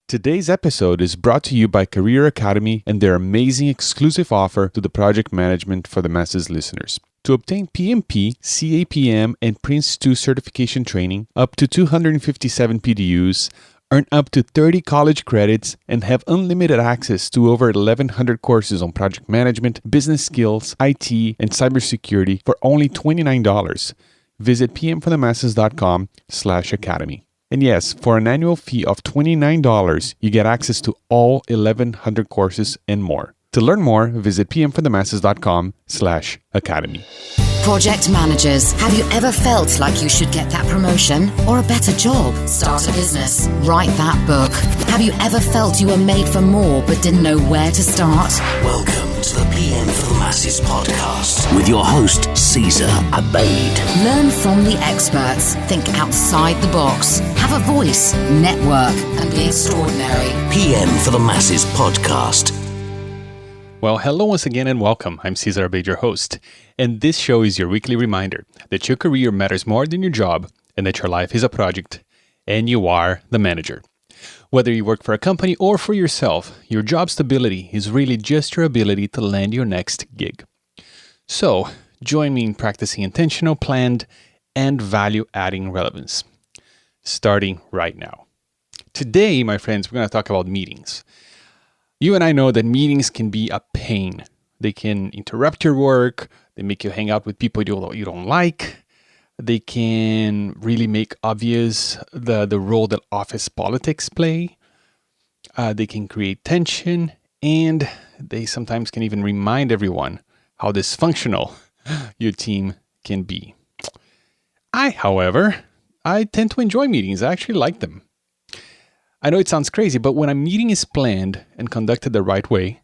Today's episode is brought to you by Career Academy and their amazing exclusive offer to the Project Management for the Masses listeners. To obtain PMP, CAPM, and Prince 2 certification training, up to 257 PDUs, earn up to 30 college credits, and have unlimited access to over 1,100 courses on project management, business skills, IT, and cybersecurity for only $29. Visit pmforthemasses.com/academy. And yes, for an annual fee of $29, you get access to all 1,100 courses and more. To learn more, visit pmforthemasses.com/academy. Project managers, have you ever felt like you should get that promotion or a better job? Start a business, write that book. Have you ever felt you were made for more but didn't know where to start? Welcome to the PM for the Masses podcast with your host, Caesar Abaid. Learn from the experts, think outside the box, have a voice, network, and be extraordinary. PM for the Masses podcast. Well, hello once again and welcome. I'm Caesar Abaid, your host. And this show is your weekly reminder that your career matters more than your job and that your life is a project and you are the manager. Whether you work for a company or for yourself, your job stability is really just your ability to land your next gig. So, join me in practicing intentional, planned, and value-adding relevance. Starting right now. Today, my friends, we're going to talk about meetings. You and I know that meetings can be a pain. They can interrupt your work. They make you hang out with people you don't like. They can really make obvious the role that office politics play. They can create tension, and they sometimes can even remind everyone how dysfunctional your team can be. However, I tend to enjoy meetings. I actually like them. I know it sounds crazy, but when a meeting is planned and conducted the right way,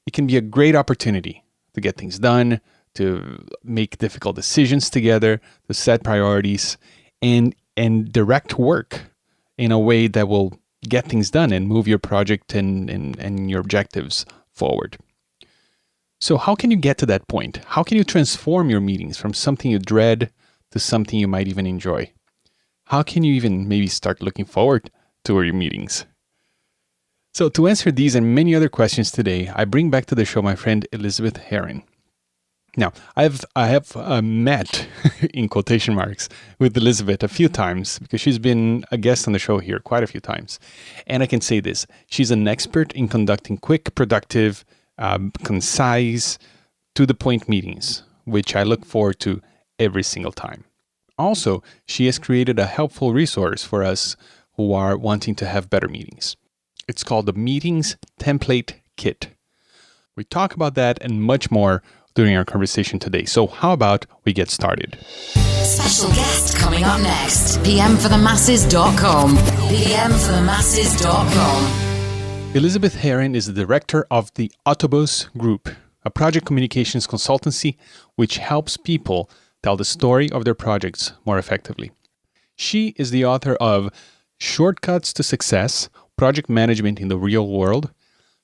it can be a great opportunity to get things done, to make difficult decisions together, to set priorities, and direct work in a way that will get things done and move your project and your objectives forward. So how can you get to that point? How can you transform your meetings from something you dread to something you might even enjoy? How can you even maybe start looking forward to your meetings? So to answer these and many other questions today, I bring back to the show my friend Elizabeth Harrin. Now, I have met, in quotation marks, with Elizabeth a few times because she's been a guest on the show here quite a few times. And I can say this, she's an expert in conducting quick, productive, concise, to-the-point meetings, which I look forward to every single time. Also, she has created a helpful resource for us who are wanting to have better meetings. It's called the Meetings Template Kit. We talk about that and much more during our conversation today. So how about we get started? Special guest coming up next. pmforthemasses.com. pmforthemasses.com. Elizabeth Harrin is the director of the Autobus Group, a project communications consultancy which helps people tell the story of their projects more effectively. She is the author of Shortcuts to Success, Project Management in the Real World,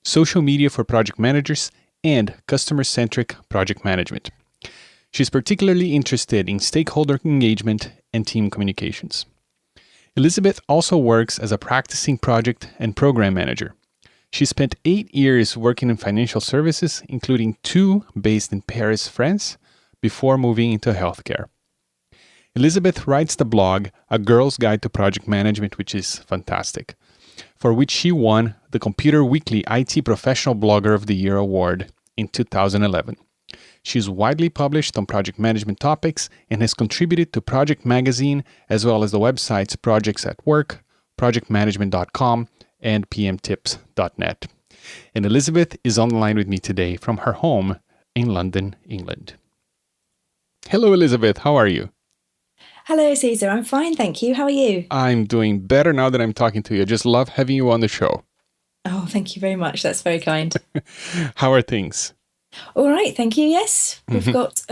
Social Media for Project Managers, and Customer-Centric Project Management. She's particularly interested in stakeholder engagement and team communications. Elizabeth also works as a practicing project and program manager. She spent 8 years working in financial services, including 2 based in Paris, France, before moving into healthcare. Elizabeth writes the blog A Girl's Guide to Project Management, which is fantastic, for which she won the Computer Weekly IT Professional Blogger of the Year award in 2011. She is widely published on project management topics and has contributed to Project Magazine as well as the websites Projects at Work, projectmanagement.com, and pmtips.net. And Elizabeth is on the line with me today from her home in London, England. Hello, Elizabeth. How are you? Hello, Caesar. I'm fine, thank you. How are you? I'm doing better now that I'm talking to you. I just love having you on the show. Oh, thank you very much. That's very kind. How are things? All right, thank you. Yes, we've got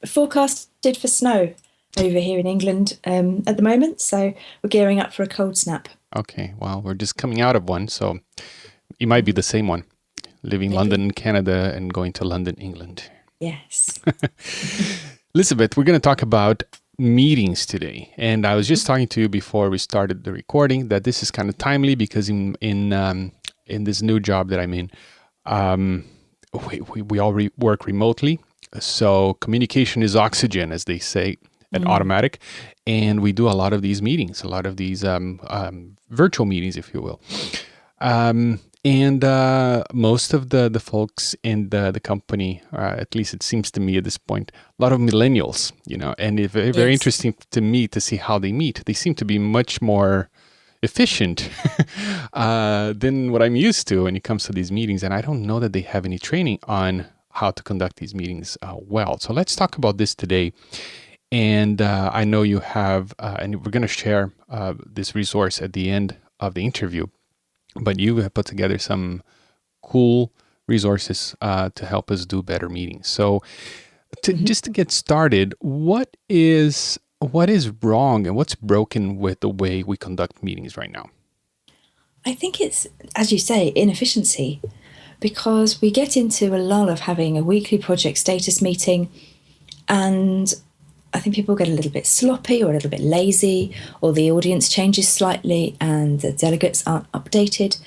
forecasted for snow over here in England at the moment, so we're gearing up for a cold snap. Okay, well, we're just coming out of one, so it might be the same one. Living London, Canada, and going to London, England. Yes. Elizabeth, we're going to talk about meetings today, and I was just talking to you before we started the recording that this is kind of timely because in this new job that I'm in, we all work remotely, so communication is oxygen, as they say, and automatic, and we do a lot of these meetings, a lot of these virtual meetings, if you will. And most of the folks in the company, at least it seems to me at this point, a lot of millennials, and it's very interesting to me to see how they meet. They seem to be much more efficient than what I'm used to when it comes to these meetings. And I don't know that they have any training on how to conduct these meetings well. So let's talk about this today. And I know you have, and we're going to share this resource at the end of the interview, but you have put together some cool resources to help us do better meetings. So just to get started, what is wrong and what's broken with the way we conduct meetings right now? I think it's, as you say, inefficiency, because we get into a lull of having a weekly project status meeting, and I think people get a little bit sloppy or a little bit lazy, or the audience changes slightly and the delegates aren't updated.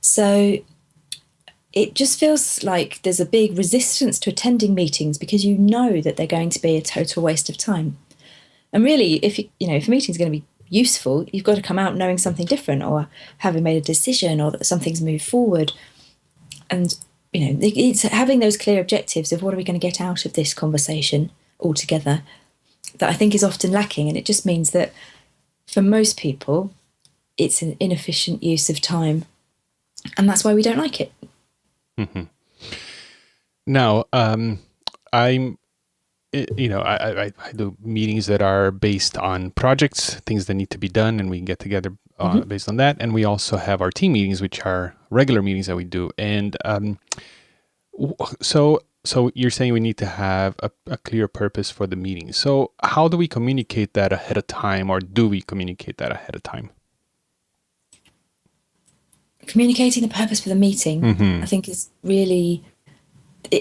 So it just feels like there's a big resistance to attending meetings because you know that they're going to be a total waste of time. And really, if a meeting is going to be useful, you've got to come out knowing something different, or having made a decision, or that something's moved forward. And it's having those clear objectives of what are we going to get out of this conversation altogether that I think is often lacking. And it just means that for most people, it's an inefficient use of time. And that's why we don't like it. Mm-hmm. Now, I do meetings that are based on projects, things that need to be done, and we get together based on that. And we also have our team meetings, which are regular meetings that we do. And so you're saying we need to have a clear purpose for the meeting. So how do we communicate that ahead of time, or do we communicate that ahead of time? Communicating the purpose for the meeting, I think, is really...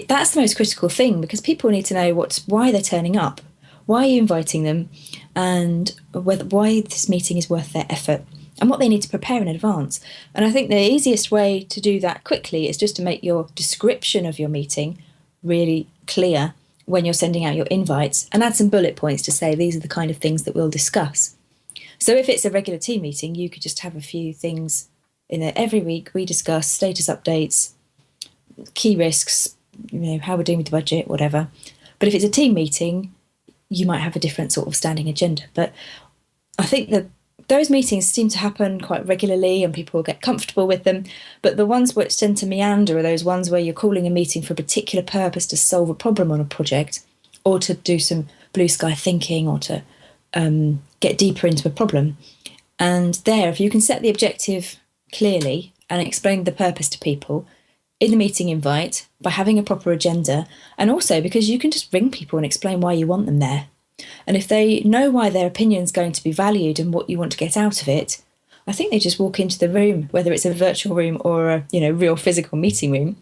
that's the most critical thing, because people need to know why they're turning up, why are you inviting them, and why this meeting is worth their effort, and what they need to prepare in advance. And I think the easiest way to do that quickly is just to make your description of your meeting really clear when you're sending out your invites, and add some bullet points to say these are the kind of things that we'll discuss. So if it's a regular team meeting, you could just have a few things in there. Every week we discuss status updates, key risks, how we're doing with the budget, whatever. But if it's a team meeting, you might have a different sort of standing agenda. But I think that those meetings seem to happen quite regularly and people get comfortable with them. But the ones which tend to meander are those ones where you're calling a meeting for a particular purpose to solve a problem on a project, or to do some blue sky thinking, or to get deeper into a problem. And there, if you can set the objective clearly and explain the purpose to people in the meeting invite by having a proper agenda, and also because you can just ring people and explain why you want them there. And if they know why their opinion is going to be valued and what you want to get out of it, I think they just walk into the room, whether it's a virtual room or a real physical meeting room,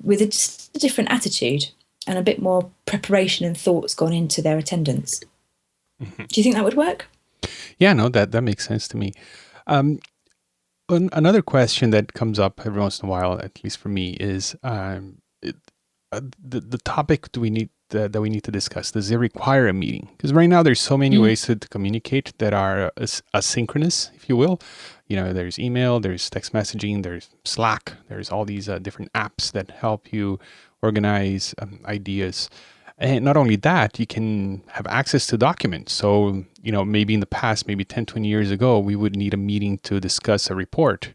with just a different attitude and a bit more preparation and thoughts gone into their attendance. Mm-hmm. Do you think that would work? Yeah, no, that makes sense to me. Another question that comes up every once in a while, at least for me, is the topic that we need to discuss. Does it require a meeting? Because right now there's so many ways to communicate that are asynchronous, if you will. There's email, there's text messaging, there's Slack, there's all these different apps that help you organize ideas. And not only that, you can have access to documents. So, maybe in the past, maybe 10, 20 years ago, we would need a meeting to discuss a report.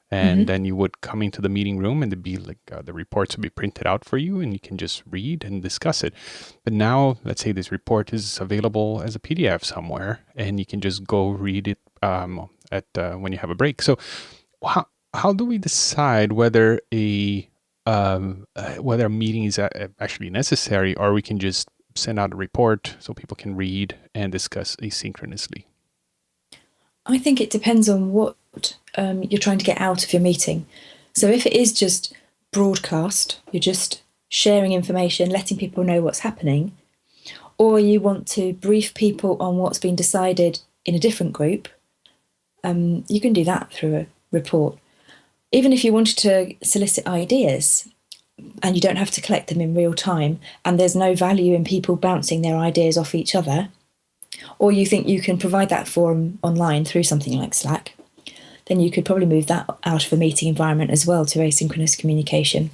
And then you would come into the meeting room and it'd be like the reports would be printed out for you and you can just read and discuss it. But now, let's say this report is available as a PDF somewhere and you can just go read it when you have a break. So how do we decide whether a meeting is actually necessary, or we can just send out a report so people can read and discuss asynchronously? I think it depends on what you're trying to get out of your meeting. So if it is just broadcast, you're just sharing information, letting people know what's happening, or you want to brief people on what's been decided in a different group, you can do that through a report. Even if you wanted to solicit ideas and you don't have to collect them in real time, and there's no value in people bouncing their ideas off each other, or you think you can provide that forum online through something like Slack, then you could probably move that out of a meeting environment as well to asynchronous communication.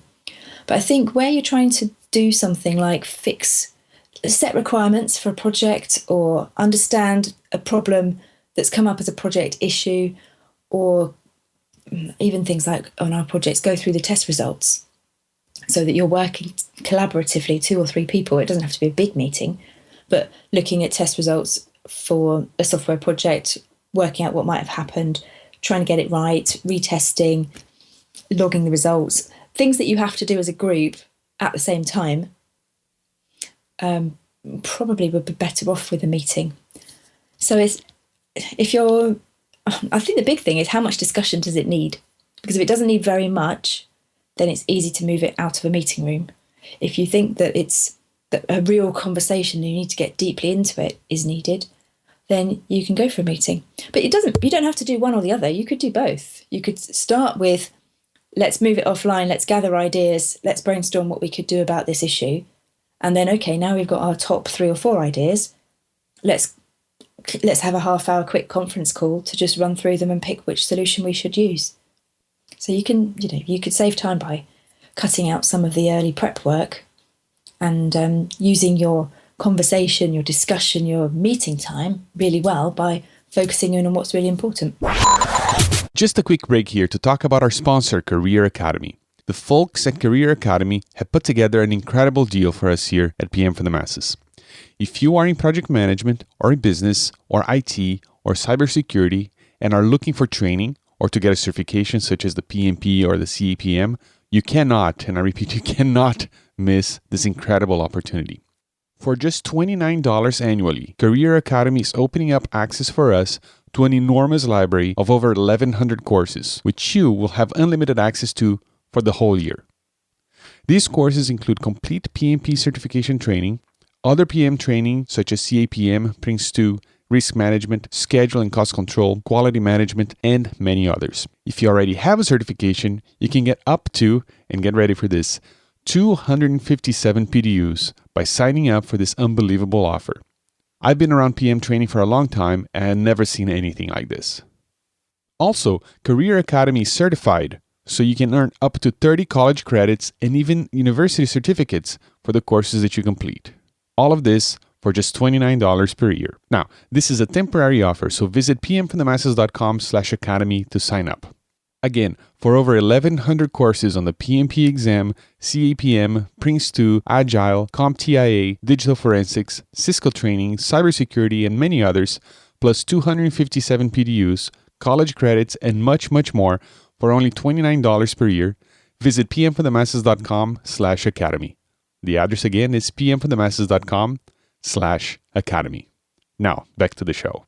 But I think where you're trying to do something like set requirements for a project, or understand a problem that's come up as a project issue, or even things like on our projects, go through the test results so that you're working collaboratively, 2 or 3 people. It doesn't have to be a big meeting, but looking at test results for a software project, working out what might have happened, trying to get it right, retesting, logging the results, things that you have to do as a group at the same time, probably would be better off with a meeting. So I think the big thing is, how much discussion does it need? Because if it doesn't need very much, then it's easy to move it out of a meeting room. If you think that that a real conversation, you need to get deeply into it, is needed, then you can go for a meeting. But you don't have to do one or the other. You could do both. You could start with, let's move it offline, let's gather ideas, let's brainstorm what we could do about this issue. And then, okay, now we've got our top 3 or 4 ideas. Let's have a half-hour quick conference call to just run through them and pick which solution we should use. So you could save time by cutting out some of the early prep work and using your conversation, your discussion, your meeting time really well by focusing in on what's really important. Just a quick break here to talk about our sponsor, Career Academy. The folks at Career Academy have put together an incredible deal for us here at PM for the Masses. If you are in project management or in business or IT or cybersecurity and are looking for training or to get a certification such as the PMP or the CAPM, you cannot, and I repeat, you cannot miss this incredible opportunity. For just $29 annually, Career Academy is opening up access for us to an enormous library of over 1,100 courses, which you will have unlimited access to for the whole year. These courses include complete PMP certification training, other PM training such as CAPM, Prince2, risk management, schedule and cost control, quality management, and many others. If you already have a certification, you can get up to, and get ready for this, 257 PDUs by signing up for this unbelievable offer. I've been around PM training for a long time and never seen anything like this. Also, Career Academy is certified, so you can earn up to 30 college credits and even university certificates for the courses that you complete. All of this for just $29 per year. Now, this is a temporary offer, so visit pmforthemasses.com/academy to sign up. Again, for over 1,100 courses on the PMP exam, CAPM, Prince2, Agile, CompTIA, Digital Forensics, Cisco training, cybersecurity, and many others, plus 257 PDUs, college credits, and much, much more for only $29 per year, visit pmforthemasses.com/academy. The address again is pmforthemasses.com/academy. Now, back to the show.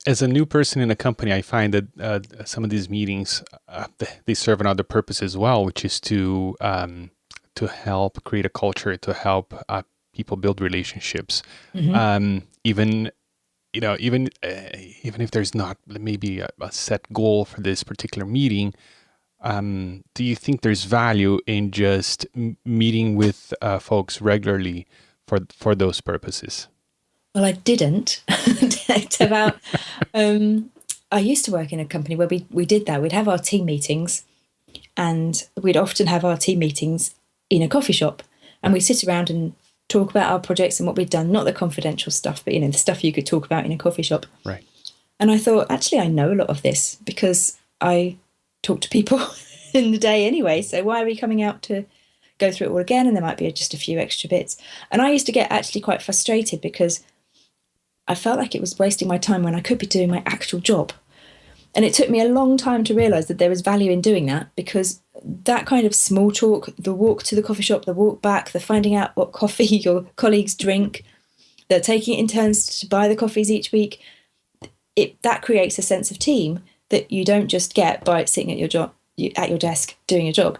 As a new person in a company, I find that some of these meetings, they serve another purpose as well, which is to help create a culture, to help people build relationships. Mm-hmm. Even if there's not maybe a set goal for this particular meeting, do you think there's value in just meeting with folks regularly for those purposes? Well, I didn't. I used to work in a company where we did that. We'd have our team meetings, and we'd often have our team meetings in a coffee shop, and we'd sit around and talk about our projects and what we'd done, not the confidential stuff, but the stuff you could talk about in a coffee shop. Right. And I thought, actually, I know a lot of this because I talk to people in the day anyway. So why are we coming out to go through it all again? And there might be just a few extra bits. And I used to get actually quite frustrated because I felt like it was wasting my time when I could be doing my actual job. And it took me a long time to realise that there was value in doing that, because that kind of small talk, the walk to the coffee shop, the walk back, the finding out what coffee your colleagues drink, the taking it in turns to buy the coffees each week, that creates a sense of team that you don't just get by sitting at your at your desk doing your job.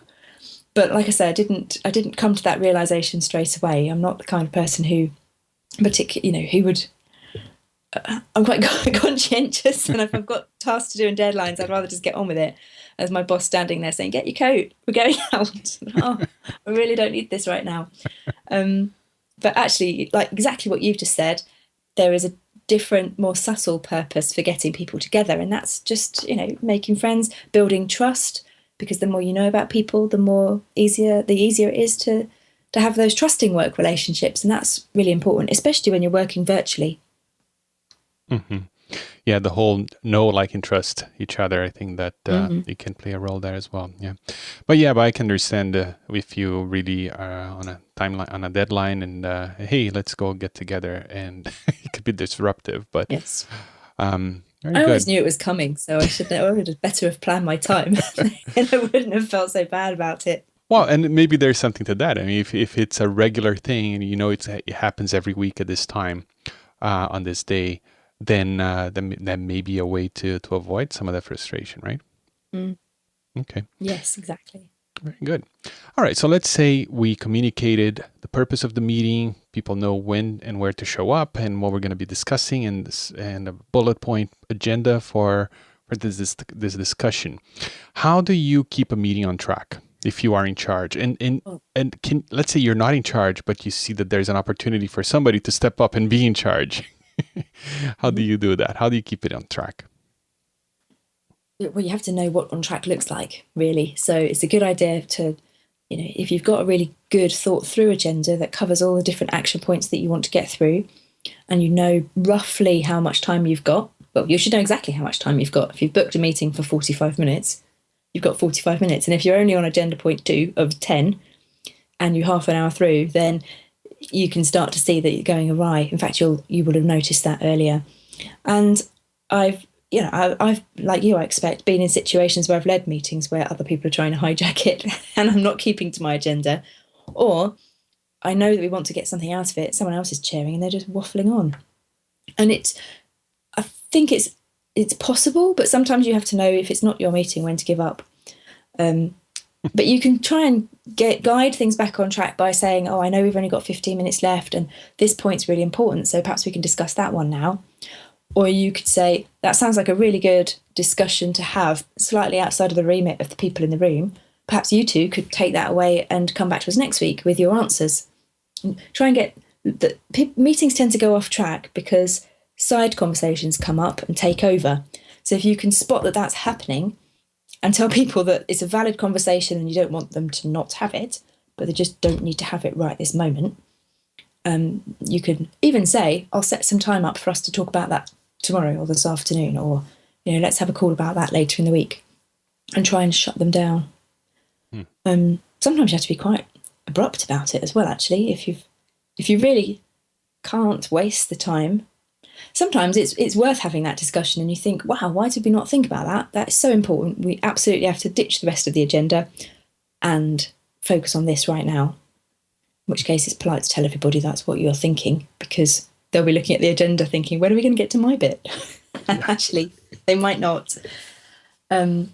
But like I said, I didn't come to that realization straight away. I'm not the kind of person who who would. I'm quite conscientious, and if I've got tasks to do and deadlines, I'd rather just get on with it. As my boss standing there saying, "Get your coat, we're going out." Oh, I really don't need this right now. But actually, like exactly what you've just said, there is a different, more subtle purpose for getting people together, and that's just making friends, building trust. Because the more you know about people, the easier it is to have those trusting work relationships, and that's really important, especially when you're working virtually. Mm-hmm. Yeah, the whole know, like, and trust each other. I think that it can play a role there as well. Yeah, but I can understand if you really are on a timeline, on a deadline, and hey, let's go get together, and it could be disruptive. But yes, very I always good. knew it was coming, so I would better have planned my time, and I wouldn't have felt so bad about it. Well, and maybe there's something to that. I mean, if it's a regular thing, and it happens every week at this time, on this day, then that may be a way to avoid some of that frustration, right? Mm. Okay. Yes, exactly. Very good. All right. So let's say we communicated the purpose of the meeting. People know when and where to show up and what we're going to be discussing, and a bullet point agenda for this discussion. How do you keep a meeting on track if you are in charge? And let's say you're not in charge, but you see that there's an opportunity for somebody to step up and be in charge. How do you do that? How do you keep it on track? Well, you have to know what on track looks like, really. So it's a good idea to, if you've got a really good thought through agenda that covers all the different action points that you want to get through, and you know roughly how much time you've got. Well, you should know exactly how much time you've got. If you've booked a meeting for 45 minutes, you've got 45 minutes. And if you're only on agenda point 2 of 10 and you're half an hour through, then you can start to see that you're going awry. In fact, you would have noticed that earlier. And I've like you, I expect, been in situations where I've led meetings where other people are trying to hijack it and I'm not keeping to my agenda. Or I know that we want to get something out of it, someone else is chairing and they're just waffling on. And I think it's possible, but sometimes you have to know if it's not your meeting when to give up. But you can try and guide things back on track by saying, I know we've only got 15 minutes left and this point's really important, so perhaps we can discuss that one now. Or you could say, that sounds like a really good discussion to have slightly outside of the remit of the people in the room. Perhaps you two could take that away and come back to us next week with your answers. And try and get meetings tend to go off track because side conversations come up and take over. So if you can spot that that's happening and tell people that it's a valid conversation and you don't want them to not have it, but they just don't need to have it right this moment, you can even say, I'll set some time up for us to talk about that tomorrow or this afternoon, or let's have a call about that later in the week, and try and shut them down. Sometimes you have to be quite abrupt about it as well, actually, if you really can't waste the time. Sometimes it's worth having that discussion and you think, wow, why did we not think about that? That is so important. We absolutely have to ditch the rest of the agenda and focus on this right now. In which case it's polite to tell everybody that's what you're thinking, because they'll be looking at the agenda thinking, when are we going to get to my bit? And actually, they might not. But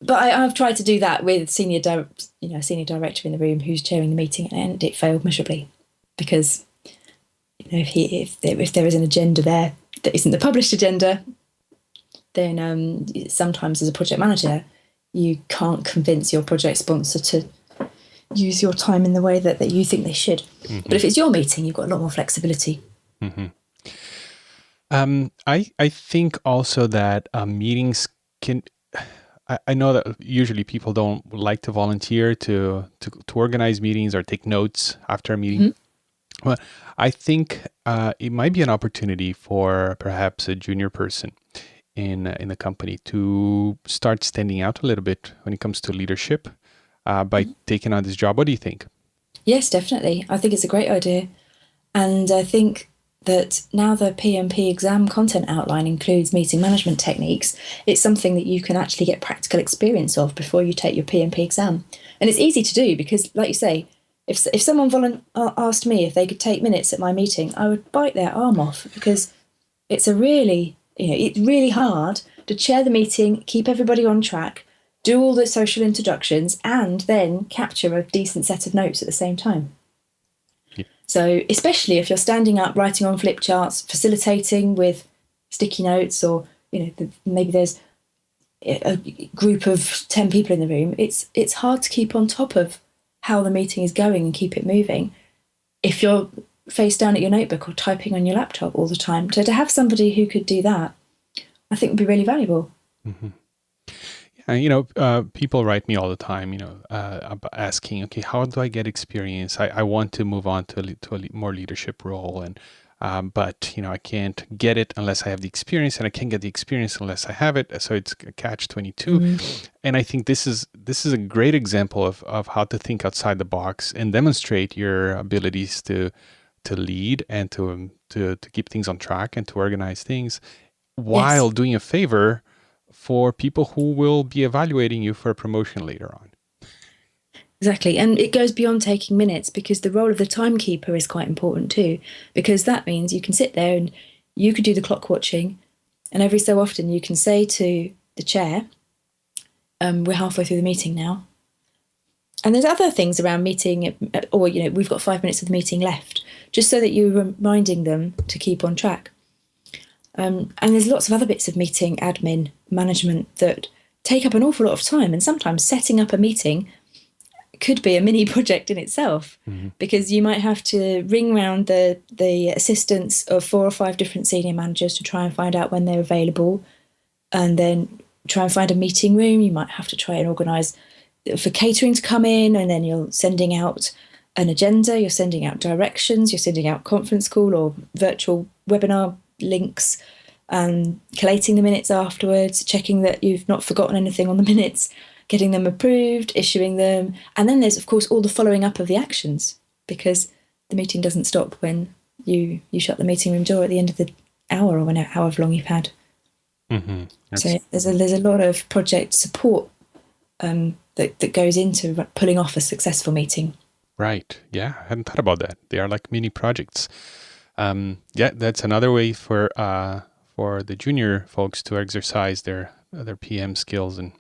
I've tried to do that with senior director in the room who's chairing the meeting, and it failed miserably because if there is an agenda there that isn't the published agenda, then sometimes as a project manager you can't convince your project sponsor to use your time in the way that you think they should. Mm-hmm. But if it's your meeting, you've got a lot more flexibility. Mm-hmm. I think also that meetings can. I know that usually people don't like to volunteer to organize meetings or take notes after a meeting. Mm-hmm. Well, I think it might be an opportunity for perhaps a junior person in the company to start standing out a little bit when it comes to leadership by taking on this job. What do you think? Yes, definitely. I think it's a great idea. And I think that now the PMP exam content outline includes meeting management techniques, it's something that you can actually get practical experience of before you take your PMP exam. And it's easy to do because, like you say, if someone asked me if they could take minutes at my meeting, I would bite their arm off, because it's it's really hard to chair the meeting, keep everybody on track, do all the social introductions, and then capture a decent set of notes at the same time. Yeah. So especially if you're standing up, writing on flip charts, facilitating with sticky notes, or maybe there's a group of 10 people in the room, it's hard to keep on top of how the meeting is going and keep it moving if you're face down at your notebook or typing on your laptop all the time. So to have somebody who could do that, I think would be really valuable. Mm-hmm. People write me all the time, asking, okay, how do I get experience? I want to move on to a more leadership role, and but I can't get it unless I have the experience, and I can't get the experience unless I have it. So it's a catch-22. Mm-hmm. And I think this is a great example of how to think outside the box and demonstrate your abilities to lead and to keep things on track and to organize things while doing a favor for people who will be evaluating you for a promotion later on. Exactly. And it goes beyond taking minutes, because the role of the timekeeper is quite important too, because that means you can sit there and you could do the clock watching, and every so often you can say to the chair, we're halfway through the meeting now. And there's other things around meeting, or, we've got 5 minutes of the meeting left, just so that you're reminding them to keep on track. And there's lots of other bits of meeting admin management that take up an awful lot of time. And sometimes setting up a meeting could be a mini project in itself, because you might have to ring round the assistants of 4 or 5 different senior managers to try and find out when they're available, and then try and find a meeting room. You might have to try and organise for catering to come in, and then you're sending out an agenda, you're sending out directions, you're sending out conference call or virtual webinar links, collating the minutes afterwards, checking that you've not forgotten anything on the minutes, getting them approved, issuing them. And then there's, of course, all the following up of the actions, because the meeting doesn't stop when you shut the meeting room door at the end of the hour, or however long you've had. Mm-hmm. So there's a lot of project support that goes into pulling off a successful meeting. Right. Yeah, I hadn't thought about that. They are like mini projects. That's another way for the junior folks to exercise their PM skills and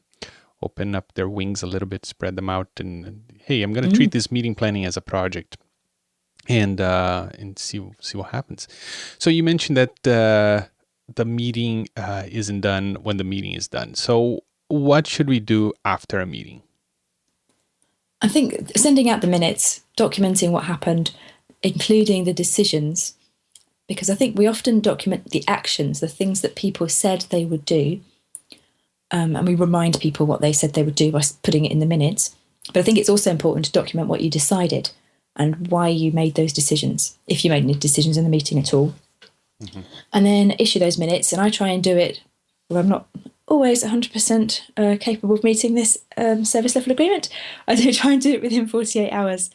open up their wings a little bit, spread them out, and hey, I'm going to treat this meeting planning as a project, and see what happens. So you mentioned that the meeting isn't done when the meeting is done. So what should we do after a meeting? I think sending out the minutes, documenting what happened, including the decisions, because I think we often document the actions, the things that people said they would do, and we remind people what they said they would do by putting it in the minutes. But I think it's also important to document what you decided and why you made those decisions, if you made any decisions in the meeting at all. Mm-hmm. And then issue those minutes. And I try and do it, well, I'm not always 100% capable of meeting this service level agreement. I do try and do it within 48 hours,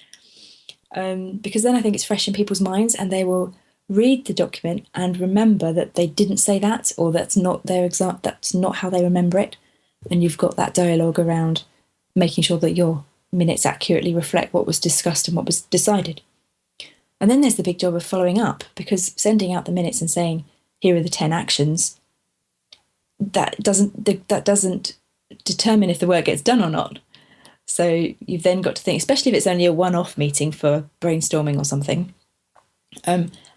because then I think it's fresh in people's minds, and they will read the document and remember that they didn't say that, or that's not that's not how they remember it. And you've got that dialogue around making sure that your minutes accurately reflect what was discussed and what was decided. And then there's the big job of following up, because sending out the minutes and saying, here are the 10 actions, that doesn't determine if the work gets done or not. So you've then got to think, especially if it's only a one-off meeting for brainstorming or something,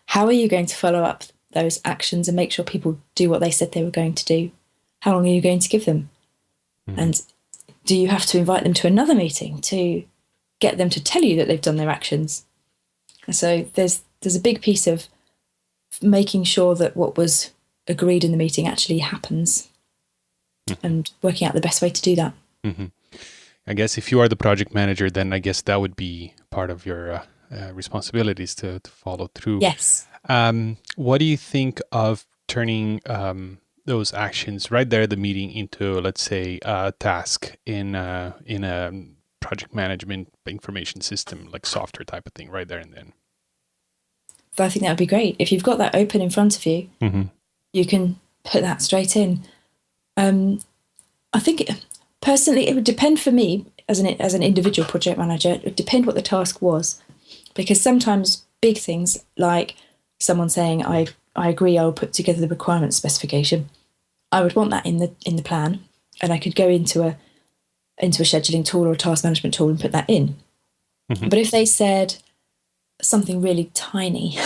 how are you going to follow up those actions and make sure people do what they said they were going to do? How long are you going to give them? Mm-hmm. And do you have to invite them to another meeting to get them to tell you that they've done their actions? And so there's a big piece of making sure that what was agreed in the meeting actually happens, and working out the best way to do that. Mm-hmm. I guess if you are the project manager, then I guess that would be part of your responsibilities to follow through. Yes. What do you think of turning those actions right there at the meeting into, let's say, a task in a project management information system, like software type of thing, right there and then? I think that would be great. If you've got that open in front of you, you can put that straight in. I think personally, it would depend for me as an individual project manager. It would depend what the task was, because sometimes big things like someone saying, "I agree, I'll put together the requirements specification," I would want that in the plan, and I could go into into a scheduling tool or a task management tool and put that in. Mm-hmm. But if they said something really tiny,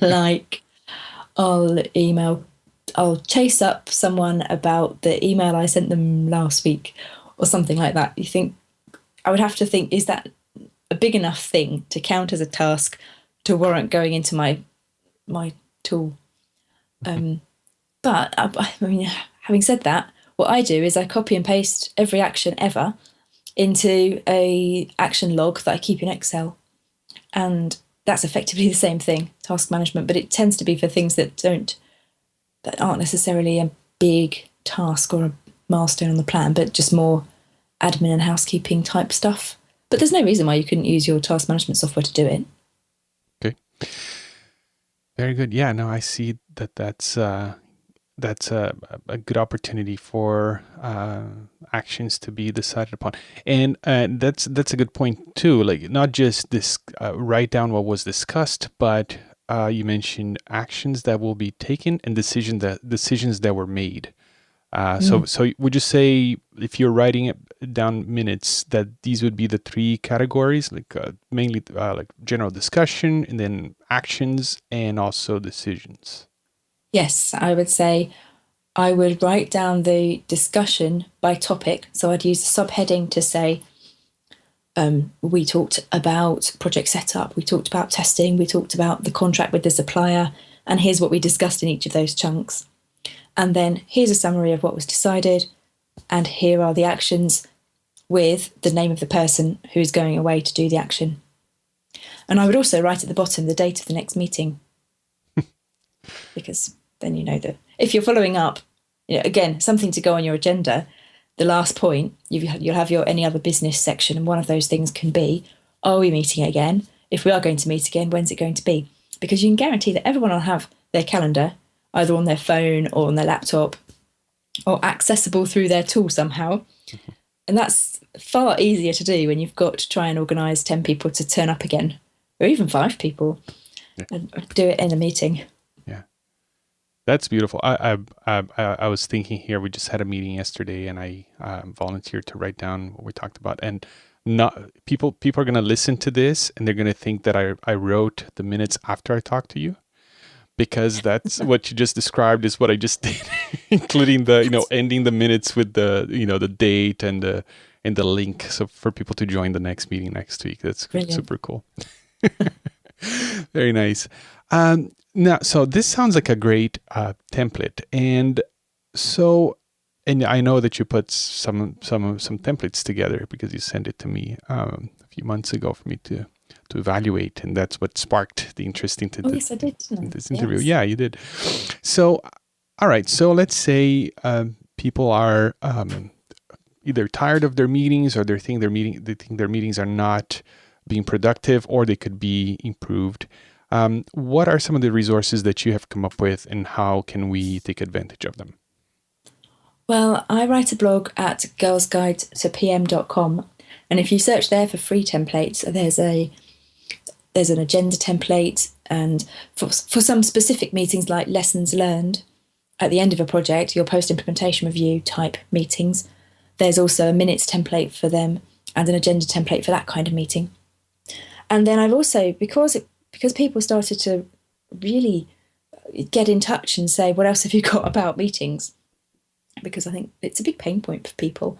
like I'll chase up someone about the email I sent them last week or something like that, I would have to think, is that a big enough thing to count as a task to warrant going into my tool? But I mean, having said that, what I do is I copy and paste every action ever into a action log that I keep in Excel. And that's effectively the same thing, task management, but it tends to be for things that aren't necessarily a big task or a milestone on the plan, but just more admin and housekeeping type stuff. But there's no reason why you couldn't use your task management software to do it. Okay. Very good. Yeah, no, I see that's a good opportunity for actions to be decided upon, and that's a good point too. Like, not just this write down what was discussed, but you mentioned actions that will be taken and decisions that were made. So would you say, if you're writing it down minutes, that these would be the three categories, like mainly like general discussion, and then actions, and also decisions? Yes, I would say I would write down the discussion by topic. So I'd use the subheading to say, we talked about project setup, we talked about testing, we talked about the contract with the supplier, and here's what we discussed in each of those chunks. And then here's a summary of what was decided, and here are the actions with the name of the person who's going away to do the action. And I would also write at the bottom the date of the next meeting, because then you know that if you're following up, again, something to go on your agenda, the last point, you'll have your any other business section, and one of those things can be, are we meeting again? If we are going to meet again, when's it going to be? Because you can guarantee that everyone will have their calendar either on their phone or on their laptop, or accessible through their tool somehow. Mm-hmm. And that's far easier to do when you've got to try and organise 10 people to turn up again, or even 5 people, and do it in a meeting. Yeah, that's beautiful. I was thinking here, we just had a meeting yesterday, and I volunteered to write down what we talked about. And not people are going to listen to this, and they're going to think that I wrote the minutes after I talked to you, because that's what you just described is what I just did, including the ending the minutes with the the date and the link, so for people to join the next meeting next week. That's brilliant. Super cool. Very nice. Now, so this sounds like a great template, and I know that you put some templates together because you sent it to me a few months ago for me to evaluate, and that's what sparked the interest into yes, I did, this interview. Yes. Yeah, you did. So, all right. So let's say people are either tired of their meetings, or they think their meetings are not being productive, or they could be improved. What are some of the resources that you have come up with, and how can we take advantage of them? Well, I write a blog at girlsguidetopm.com, and if you search there for free templates, there's an agenda template, and for some specific meetings like lessons learned at the end of a project, your post-implementation review type meetings, there's also a minutes template for them and an agenda template for that kind of meeting. And then I've also, because people started to really get in touch and say, what else have you got about meetings? Because I think it's a big pain point for people.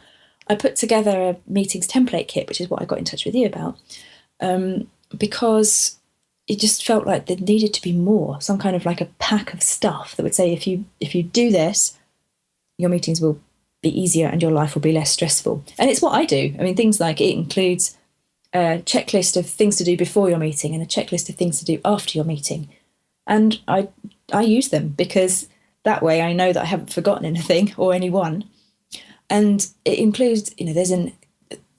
I put together a meetings template kit, which is what I got in touch with you about, because it just felt like there needed to be more, some kind of like a pack of stuff that would say, if you do this, your meetings will be easier and your life will be less stressful. And it's what I do. I mean, things like it includes a checklist of things to do before your meeting and a checklist of things to do after your meeting. And I use them because that way I know that I haven't forgotten anything or anyone. And it includes, there's an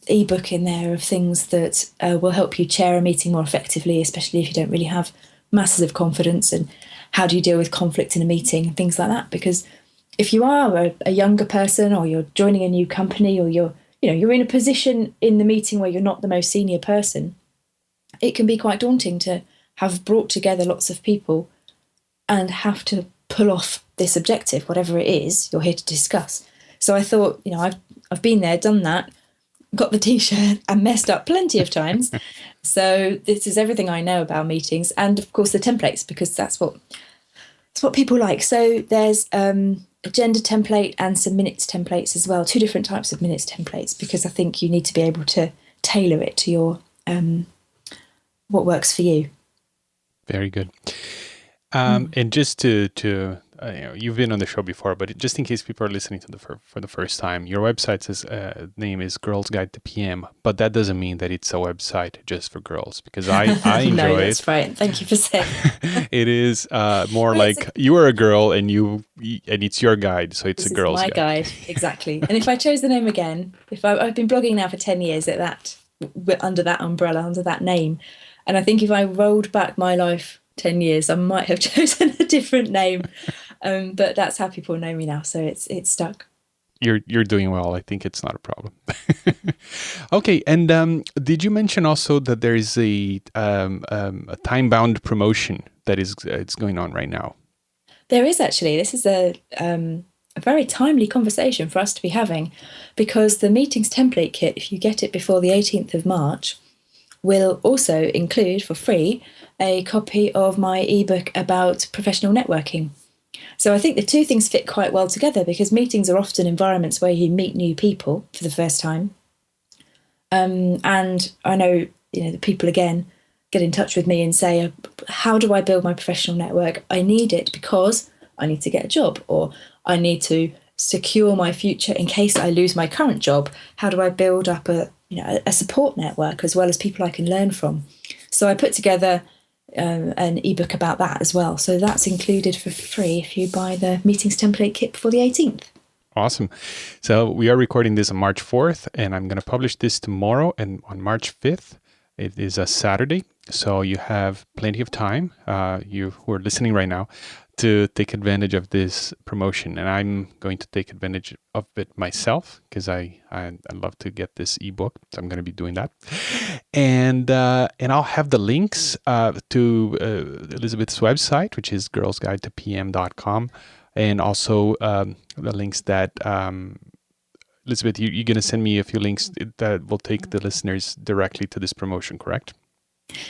ebook in there of things that will help you chair a meeting more effectively, especially if you don't really have masses of confidence, and how do you deal with conflict in a meeting and things like that. Because if you are a younger person, or you're joining a new company, or you're in a position in the meeting where you're not the most senior person, it can be quite daunting to have brought together lots of people and have to pull off this objective, whatever it is you're here to discuss. So I thought, I've been there, done that. got the t-shirt and messed up plenty of times. So this is everything I know about meetings, and of course the templates, because that's what people like. So there's agenda template and some minutes templates as well, 2 different types of minutes templates, because I think you need to be able to tailor it to your what works for you. Very good. And just to you've been on the show before, but just in case people are listening to for the first time, your website's name is Girls Guide to PM, but that doesn't mean that it's a website just for girls, because I enjoy no, it. that's right. Thank you for saying. It is more like you are a girl and it's your guide, so it's a girl's guide. My guide, exactly. And if I chose the name again, I've been blogging now for 10 years under that umbrella, under that name, and I think if I rolled back my life 10 years, I might have chosen a different name. But that's how people know me now, so it's stuck. You're doing well. I think it's not a problem. Okay, and did you mention also that there is a time-bound promotion that it's going on right now? There is actually. This is a very timely conversation for us to be having, because the meetings template kit, if you get it before the 18th of March, will also include for free a copy of my ebook about professional networking. So I think the 2 things fit quite well together, because meetings are often environments where you meet new people for the first time. And I know, the people again get in touch with me and say, how do I build my professional network? I need it because I need to get a job, or I need to secure my future in case I lose my current job. How do I build up a support network as well as people I can learn from? So I put together an ebook about that as well. So that's included for free if you buy the meetings template kit before the 18th. Awesome. So we are recording this on March 4th, and I'm going to publish this tomorrow. And on March 5th, it is a Saturday. So you have plenty of time, you who are listening right now, to take advantage of this promotion. And I'm going to take advantage of it myself, because I love to get this ebook. So I'm going to be doing that. And I'll have the links to Elizabeth's website, which is girlsguidetopm.com. And also the links that, Elizabeth, you're going to send me a few links that will take the listeners directly to this promotion, correct?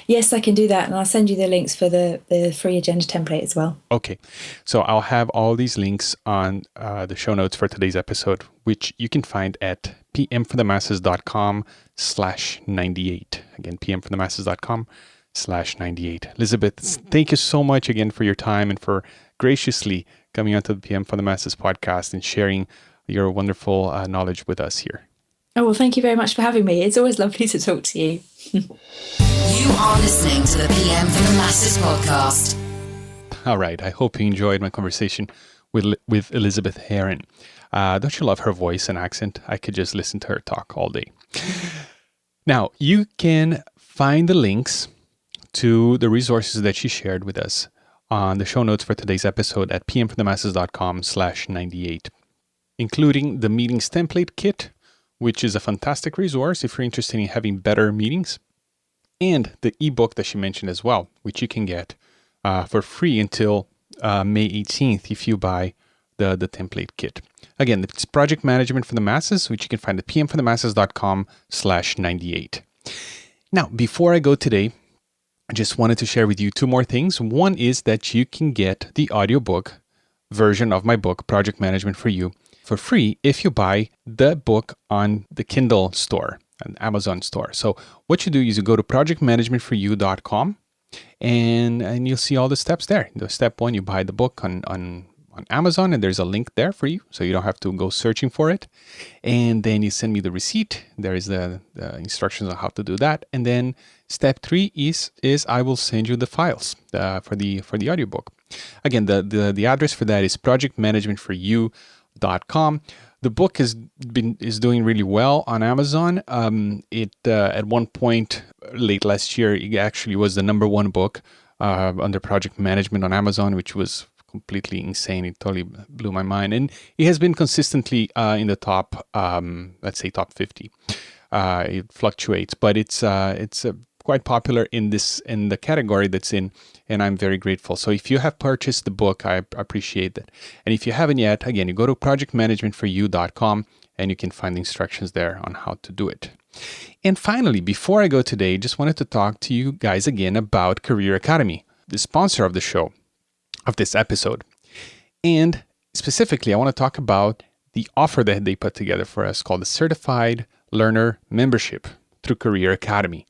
Yes, I can do that. And I'll send you the links for the free agenda template as well. Okay. So I'll have all these links on the show notes for today's episode, which you can find at pmforthemasses.com/98. Again, pmforthemasses.com/98. Elizabeth, thank you so much again for your time and for graciously coming onto the PM for the Masses podcast and sharing your wonderful knowledge with us here. Oh, well, thank you very much for having me. It's always lovely to talk to you. You are listening to the PM for the Masses podcast. All right. I hope you enjoyed my conversation with Elizabeth Harrin. Don't you love her voice and accent? I could just listen to her talk all day. Now, you can find the links to the resources that she shared with us on the show notes for today's episode at pmforthemasses.com/98, including the meetings template kit, which is a fantastic resource if you're interested in having better meetings, and the ebook that she mentioned as well, which you can get for free until May 18th if you buy the template kit. Again, it's Project Management for the Masses, which you can find at pmforthemasses.com/98. Now, before I go today, I just wanted to share with you 2 more things. One is that you can get the audiobook version of my book, Project Management for You, for free if you buy the book on the Kindle store, an Amazon store. So what you do is you go to projectmanagementforyou.com and you'll see all the steps there. The step 1, you buy the book on Amazon, and there's a link there for you, so you don't have to go searching for it. And then you send me the receipt. There is the instructions on how to do that. And then step 3 is I will send you the files for the audiobook. Again, the address for that is projectmanagementforyou.com. The book is doing really well on Amazon. It at one point late last year, it actually was the number 1 book under project management on Amazon, which was completely insane. It totally blew my mind, and it has been consistently in the top, let's say top 50. It fluctuates, but it's quite popular in the category that's in, and I'm very grateful. So if you have purchased the book, I appreciate that. And if you haven't yet, again, you go to projectmanagementforyou.com and you can find the instructions there on how to do it. And finally, before I go today, just wanted to talk to you guys again about Career Academy, the sponsor of the show, of this episode. And specifically, I want to talk about the offer that they put together for us called the Certified Learner Membership through Career Academy.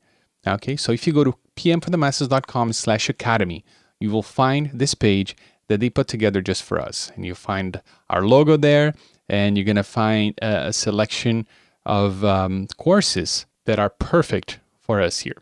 Okay, so if you go to pmforthemasses.com/academy, you will find this page that they put together just for us. And you'll find our logo there, and you're going to find a selection of courses that are perfect for us here.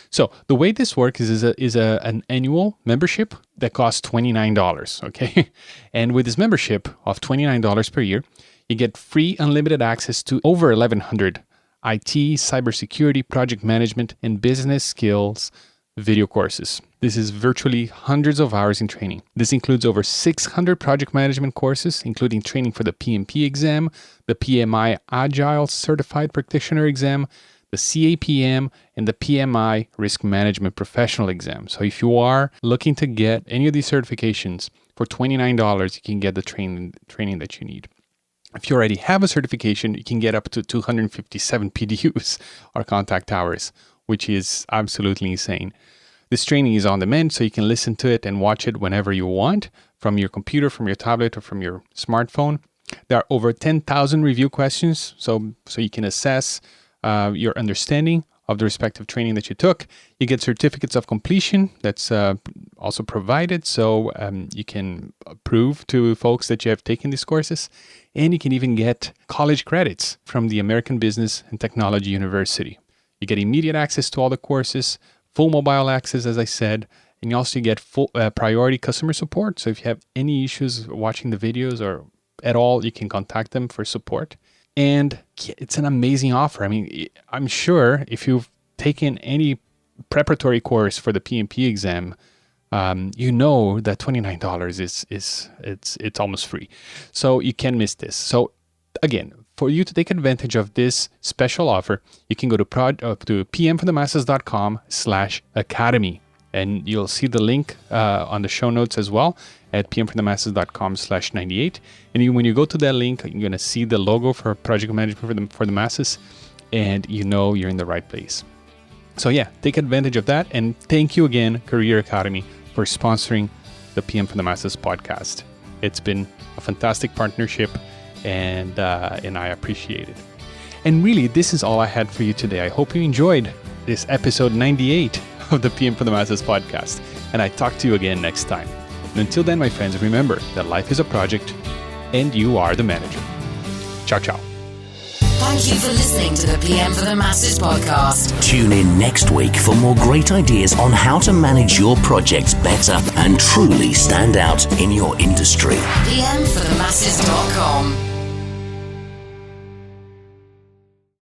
So the way this works is an annual membership that costs $29, okay? And with this membership of $29 per year, you get free unlimited access to over 1,100 IT, cybersecurity, project management, and business skills video courses. This is virtually hundreds of hours in training. This includes over 600 project management courses, including training for the PMP exam, the PMI Agile Certified Practitioner exam, the CAPM, and the PMI Risk Management Professional exam. So if you are looking to get any of these certifications for $29, you can get the training that you need. If you already have a certification, you can get up to 257 PDUs or contact hours, which is absolutely insane. This training is on demand, so you can listen to it and watch it whenever you want from your computer, from your tablet, or from your smartphone. There are over 10,000 review questions, so you can assess your understanding of the respective training that you took. You get certificates of completion that's also provided, so you can prove to folks that you have taken these courses. And you can even get college credits from the American Business and Technology University. You get immediate access to all the courses, full mobile access, as I said, and you also get full priority customer support. So if you have any issues watching the videos or at all, you can contact them for support. And it's an amazing offer. I mean, I'm sure if you've taken any preparatory course for the PMP exam, you know that $29 it's almost free. So you can't miss this. So again, for you to take advantage of this special offer, you can go to pmforthemasses.com/academy, and you'll see the link on the show notes as well at pmforthemasses.com/98. And when you go to that link, you're going to see the logo for Project Management for the Masses, and you know you're in the right place. So yeah, take advantage of that. And thank you again, Career Academy, for sponsoring the PM for the Masses podcast. It's been a fantastic partnership, and I appreciate it. And really, this is all I had for you today. I hope you enjoyed this episode 98 of the PM for the Masses podcast, and I talk to you again next time. And until then, my friends, remember that life is a project, and you are the manager. Ciao, ciao. Thank you for listening to the PM for the Masses podcast. Tune in next week for more great ideas on how to manage your projects better and truly stand out in your industry. pmforthemasses.com